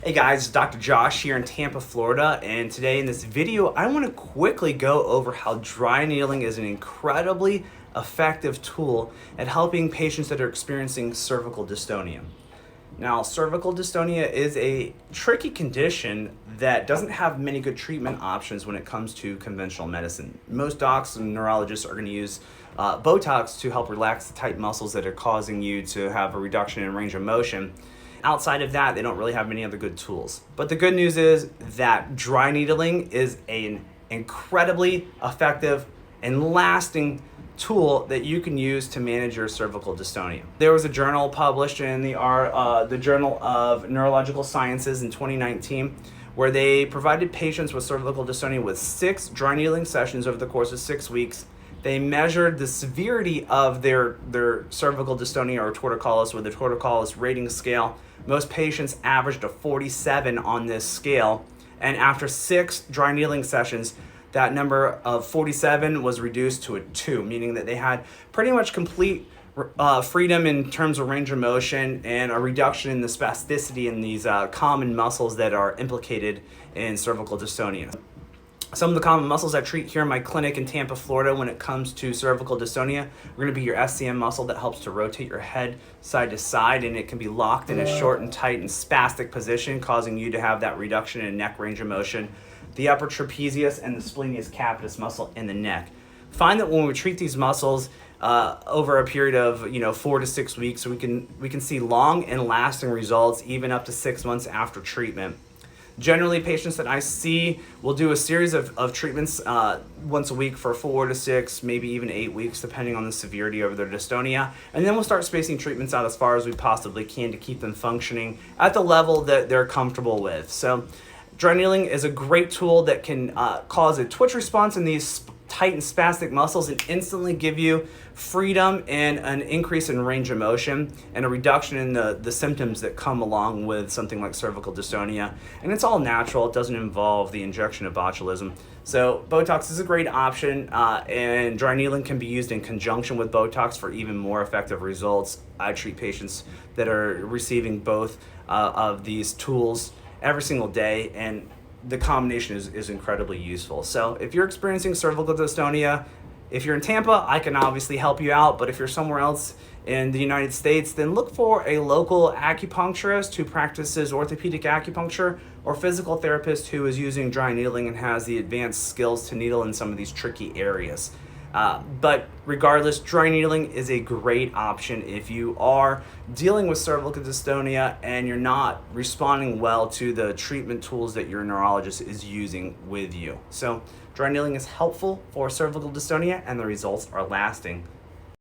Hey guys, it's Dr. Josh here in Tampa, Florida, and today in this video I want to quickly go over how dry needling is an incredibly effective tool at helping patients that are experiencing cervical dystonia. Now, cervical dystonia is a tricky condition that doesn't have many good treatment options when it comes to conventional medicine. Most docs and neurologists are going to use Botox to help relax the tight muscles that are causing you to have a reduction in range of motion. Outside of that, they don't really have many other good tools. But the good news is that dry needling is an incredibly effective and lasting tool that you can use to manage your cervical dystonia. There was a journal published in the Journal of Neurological Sciences in 2019 where they provided patients with cervical dystonia with 6 dry needling sessions over the course of 6 weeks. They measured the severity of their cervical dystonia or torticollis with a torticollis rating scale. Most patients averaged a 47 on this scale, and after 6 dry needling sessions, that number of 47 was reduced to a 2, meaning that they had pretty much complete freedom in terms of range of motion and a reduction in the spasticity in these common muscles that are implicated in cervical dystonia. Some of the common muscles I treat here in my clinic in Tampa, Florida when it comes to cervical dystonia are going to be your SCM muscle that helps to rotate your head side to side, and it can be locked in a short and tight and spastic position, causing you to have that reduction in neck range of motion. The upper trapezius and the splenius capitis muscle in the neck. Find that when we treat these muscles over a period of 4 to 6 weeks, we can see long and lasting results even up to 6 months after treatment. Generally, patients that I see will do a series of treatments once a week for 4 to 6, maybe even 8 weeks, depending on the severity of their dystonia. And then we'll start spacing treatments out as far as we possibly can to keep them functioning at the level that they're comfortable with. So dry needling is a great tool that can cause a twitch response in these tight and spastic muscles and instantly give you freedom and an increase in range of motion and a reduction in the symptoms that come along with something like cervical dystonia. And it's all natural. It doesn't involve the injection of botulism. So Botox is a great option, and dry needling can be used in conjunction with Botox for even more effective results. I treat patients that are receiving both of these tools every single day, and the combination is incredibly useful. So if you're experiencing cervical dystonia, if you're in Tampa, I can obviously help you out, but if you're somewhere else in the United States, then look for a local acupuncturist who practices orthopedic acupuncture or physical therapist who is using dry needling and has the advanced skills to needle in some of these tricky areas. But regardless, dry needling is a great option if you are dealing with cervical dystonia and you're not responding well to the treatment tools that your neurologist is using with you. So dry needling is helpful for cervical dystonia and the results are lasting.